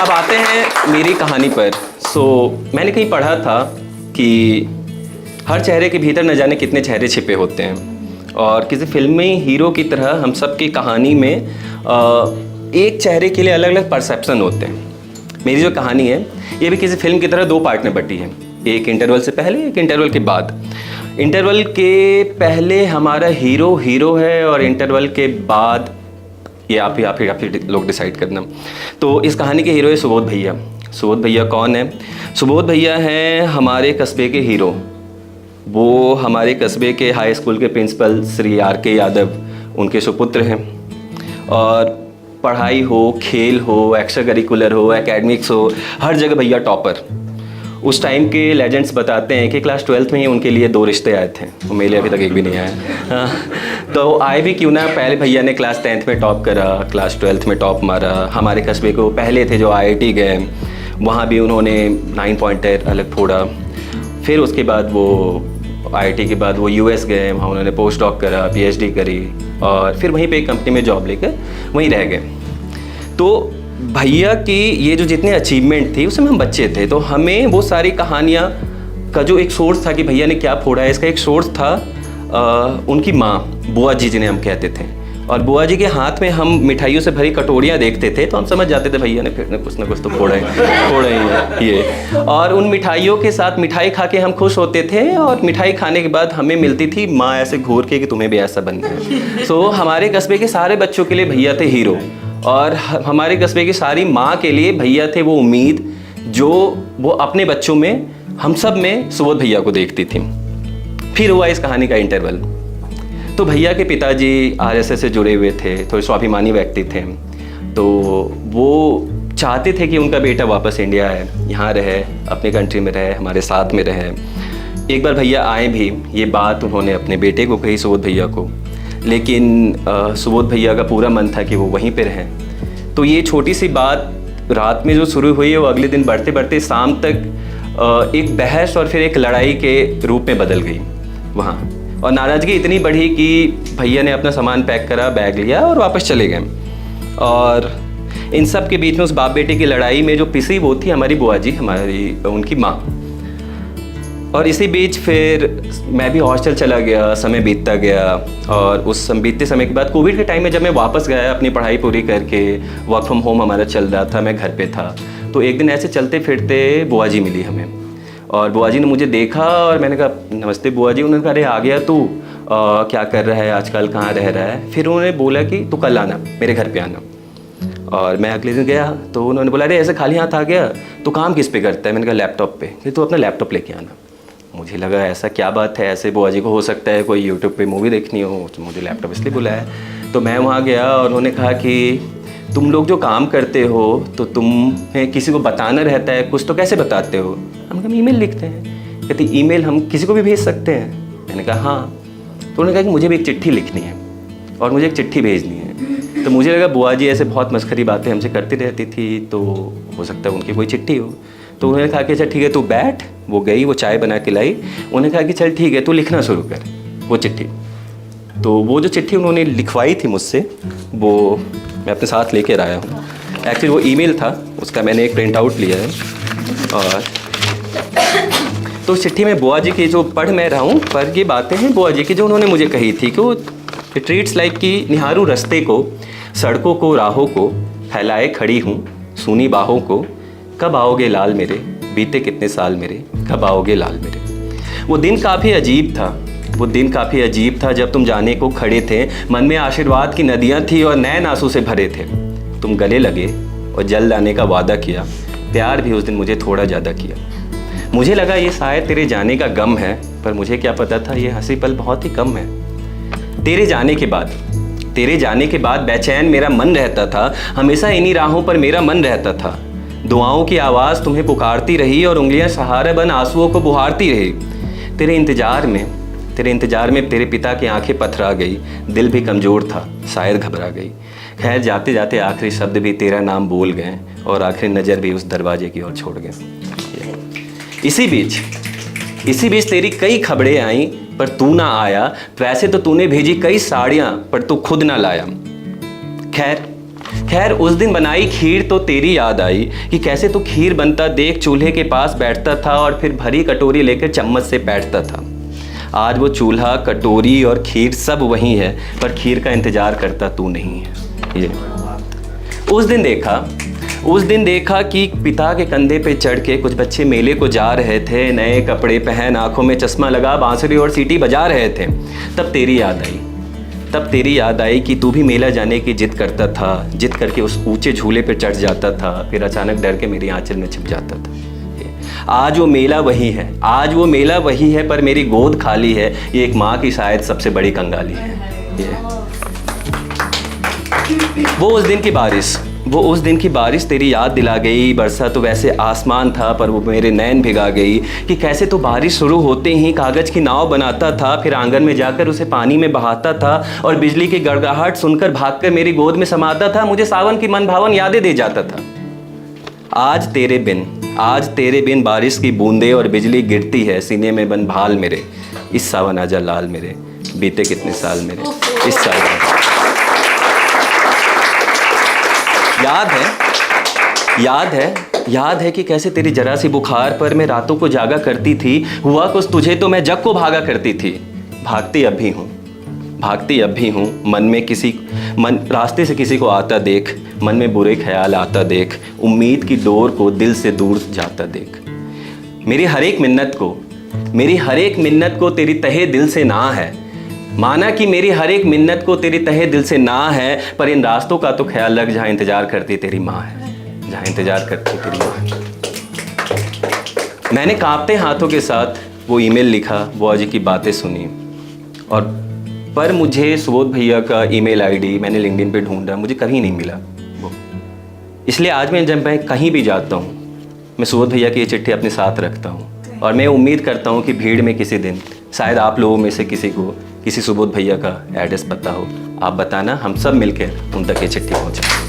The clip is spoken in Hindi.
अब आते हैं मेरी कहानी पर। मैंने कहीं पढ़ा था कि हर चेहरे के भीतर न जाने कितने चेहरे छिपे होते हैं, और किसी फिल्मी हीरो की तरह हम सब की कहानी में एक चेहरे के लिए अलग अलग परसेप्शन होते हैं। मेरी जो कहानी है ये भी किसी फिल्म की तरह दो पार्ट में बटी है, एक इंटरवल से पहले, एक इंटरवल के बाद। इंटरवल के पहले हमारा हीरो है, और इंटरवल के बाद ये आप ही लोग डिसाइड करना। तो इस कहानी के हीरो है सुबोध भैया। सुबोध भैया कौन है? सुबोध भैया हैं हमारे कस्बे के हीरो। वो हमारे कस्बे के हाई स्कूल के प्रिंसिपल श्री RK यादव उनके सुपुत्र हैं। और पढ़ाई हो, खेल हो, एक्स्ट्रा करिकुलर हो, एकेडमिक्स हो, हर जगह भैया टॉपर। उस टाइम के लेजेंड्स बताते हैं कि क्लास 12th में ही उनके लिए 2 रिश्ते आए थे, वो मेरे अभी तक एक भी नहीं आया। तो आए भी क्यों ना, पहले भैया ने क्लास 10th में टॉप करा, क्लास 12th में टॉप मारा। हमारे कस्बे को पहले थे जो IIT गए, वहाँ भी उन्होंने 9.8 अलग फोड़ा। फिर उसके बाद वो IIT के बाद वो US गए, वहाँ उन्होंने पोस्ट डॉक करा, PhD करी, और फिर वहीं पे एक कंपनी में जॉब लेकर वहीं रह गए। तो भैया की ये जो जितने अचीवमेंट थी उसमें हम बच्चे थे, तो हमें वो सारी कहानियाँ का जो एक सोर्स था कि भैया ने क्या फोड़ा है, इसका एक सोर्स था उनकी माँ बुआ जी जिन्हें हम कहते थे। और बुआ जी के हाथ में हम मिठाइयों से भरी कटोरियाँ देखते थे तो हम समझ जाते थे भैया ने फिर कुछ ना कुछ तो फोड़ा ही है ये। और उन मिठाइयों के साथ मिठाई खा के हम खुश होते थे, और मिठाई खाने के बाद हमें मिलती थी माँ ऐसे घूर के कि तुम्हें भी ऐसा बनना है। सो हमारे कस्बे के सारे बच्चों के लिए भैया थे हीरो, और हमारे कस्बे की सारी माँ के लिए भैया थे वो उम्मीद जो वो अपने बच्चों में, हम सब में सुबोध भैया को देखती थी। फिर हुआ इस कहानी का इंटरवल। तो भैया के पिताजी RSS से जुड़े हुए थे, थोड़े स्वाभिमानी व्यक्ति थे। तो वो चाहते थे कि उनका बेटा वापस इंडिया आए, यहाँ रहे, अपने कंट्री में रहे, हमारे साथ में रहे। एक बार भैया आए भी, ये बात उन्होंने अपने बेटे को कही, सुबोध भैया को। लेकिन सुबोध भैया का पूरा मन था कि वो वहीं पे रहें। तो ये छोटी सी बात रात में जो शुरू हुई है वो अगले दिन बढ़ते बढ़ते शाम तक एक बहस और फिर एक लड़ाई के रूप में बदल गई वहाँ। और नाराज़गी इतनी बढ़ी कि भैया ने अपना सामान पैक करा, बैग लिया और वापस चले गए। और इन सब के बीच में उस बाप बेटे की लड़ाई में जो पिसी वो थी हमारी बुआ जी, उनकी माँ। और इसी बीच फिर मैं भी हॉस्टल चला गया, समय बीतता गया। और उस बीतते समय के बाद कोविड के टाइम में जब मैं वापस गया अपनी पढ़ाई पूरी करके, वर्क फ्रॉम होम हमारा चल रहा था, मैं घर पे था, तो एक दिन ऐसे चलते फिरते बुआ जी मिली हमें। और बुआ जी ने मुझे देखा और मैंने कहा नमस्ते बुआ जी। उन्होंने कहा अरे आ गया तू, क्या कर रहा है आजकल, कहाँ रह रहा है? फिर उन्होंने बोला कि तू कल आना, मेरे घर पे आना। और मैं अगले दिन गया तो उन्होंने बोला अरे ऐसे खाली हाथ आ गया, तो काम किस पे करता है? मैंने कहा लैपटॉप पे। फिर तू अपना लैपटॉप लेके आना। मुझे लगा ऐसा क्या बात है, ऐसे बुआ जी को हो सकता है कोई यूट्यूब पे मूवी देखनी हो, तो मुझे लैपटॉप इसलिए बुलाया। तो मैं वहाँ गया और उन्होंने कहा कि तुम लोग जो काम करते हो तो तुम्हें किसी को बताना रहता है कुछ, तो कैसे बताते हो? हम कहा ईमेल लिखते हैं। कहती ईमेल हम किसी को भी भेज सकते हैं? मैंने कहा हाँ। तो उन्होंने कहा कि मुझे भी एक चिट्ठी लिखनी है और मुझे एक चिट्ठी भेजनी है। तो मुझे लगा बुआ जी ऐसे बहुत मस्खरी बातें हमसे करती रहती थी, तो हो सकता है उनकी कोई चिट्ठी हो। तो उन्होंने कहा कि अच्छा ठीक है तू बैठ। वो गई, वो चाय बना के लाई। उन्होंने कहा कि चल ठीक है तू लिखना शुरू कर वो चिट्ठी। तो वो जो चिट्ठी उन्होंने लिखवाई थी मुझसे, वो मैं अपने साथ लेकर आया हूँ। एक्चुअली वो ईमेल था, उसका मैंने एक प्रिंट आउट लिया है। और तो चिट्ठी में बुआ जी की जो पढ़ मैं रहा हूँ, पर ये बातें हैं बुआ जी की जो उन्होंने मुझे कही थी कि वो ट्रीट्स लाइक की निहारू रस्ते को, सड़कों को, राहों को, फैलाए खड़ी हूँ सूनी बाहों को, कब आओगे लाल मेरे, बीते कितने साल मेरे, कब आओगे लाल मेरे। वो दिन काफ़ी अजीब था, वो दिन काफ़ी अजीब था जब तुम जाने को खड़े थे। मन में आशीर्वाद की नदियाँ थी और नैन आंसू से भरे थे। तुम गले लगे और जल्द आने का वादा किया, प्यार भी उस दिन मुझे थोड़ा ज़्यादा किया। मुझे लगा ये शायद तेरे जाने का गम है, पर मुझे क्या पता था ये हंसी पल बहुत ही कम है। तेरे जाने के बाद बेचैन मेरा मन रहता था, हमेशा इन्हीं राहों पर मेरा मन रहता था। दुआओं की आवाज़ तुम्हें पुकारती रही और उंगलियां सहारा बन आंसुओं को बुहारती रही। तेरे इंतजार में तेरे पिता की आंखें पथरा गई, दिल भी कमज़ोर था, शायद घबरा गई। खैर जाते जाते आखिरी शब्द भी तेरा नाम बोल गए और आखिरी नज़र भी उस दरवाजे की ओर छोड़ गए। इसी बीच तेरी कई खबरें आईं पर तू ना आया। वैसे तो तूने भेजी कई साड़ियाँ पर तू खुद ना लाया। खैर उस दिन बनाई खीर तो तेरी याद आई कि कैसे तू खीर बनता देख चूल्हे के पास बैठता था और फिर भरी कटोरी लेकर चम्मच से बैठता था। आज वो चूल्हा, कटोरी और खीर सब वही है, पर खीर का इंतज़ार करता तू नहीं है। ये उस दिन देखा कि पिता के कंधे पे चढ़ के कुछ बच्चे मेले को जा रहे थे, नए कपड़े पहन, आंखों में चश्मा लगा, बांसुरी और सीटी बजा रहे थे। तब तेरी याद आई कि तू भी मेला जाने की जिद करता था, जिद करके उस ऊंचे झूले पे चढ़ जाता था, फिर अचानक डर के मेरी आंचल में छिप जाता था। आज वो मेला वही है, पर मेरी गोद खाली है। ये एक माँ की शायद सबसे बड़ी कंगाली है। वो उस दिन की बारिश तेरी याद दिला गई। बरसा तो वैसे आसमान था, पर वो मेरे नैन भिगा गई कि कैसे तो बारिश शुरू होते ही कागज की नाव बनाता था, फिर आंगन में जाकर उसे पानी में बहाता था और बिजली की गड़गड़ाहट सुनकर भागकर मेरी गोद में समाता था। मुझे सावन की मनभावन यादें दे जाता था। आज तेरे बिन बारिश की बूंदें और बिजली गिरती है सीने में बन भाल मेरे। इस सावन आजा लाल मेरे, बीते कितने साल मेरे, इस सावन। याद है कि कैसे तेरी जरा सी बुखार पर मैं रातों को जागा करती थी। हुआ कुछ तुझे तो मैं जग को भागा करती थी। भागती अब भी हूँ मन रास्ते से किसी को आता देख, मन में बुरे ख्याल आता देख, उम्मीद की डोर को दिल से दूर जाता देख। मेरी हर एक मिन्नत को तेरी तहे दिल से ना है। माना कि मेरी हर एक मिन्नत को तेरी तहे दिल से ना है, पर इन रास्तों का तो ख्याल रख जहाँ इंतजार करती तेरी माँ है। मैंने कांपते हाथों के साथ वो ईमेल लिखा, वो अजय की बातें सुनी, और पर मुझे सुबोध भैया का ईमेल आईडी मैंने लिंक्डइन पे ढूंढा, मुझे कहीं नहीं मिला वो। इसलिए आज जब मैं कहीं भी जाता हूँ, मैं सुबोध भैया की ये चिट्ठी अपने साथ रखता हूँ, और मैं उम्मीद करता हूँ कि भीड़ में किसी दिन शायद आप लोगों में से किसी सुबोध भैया का एड्रेस पता हो। आप बताना, हम सब मिलकर उन तक ये चिट्ठी पहुँचाएं।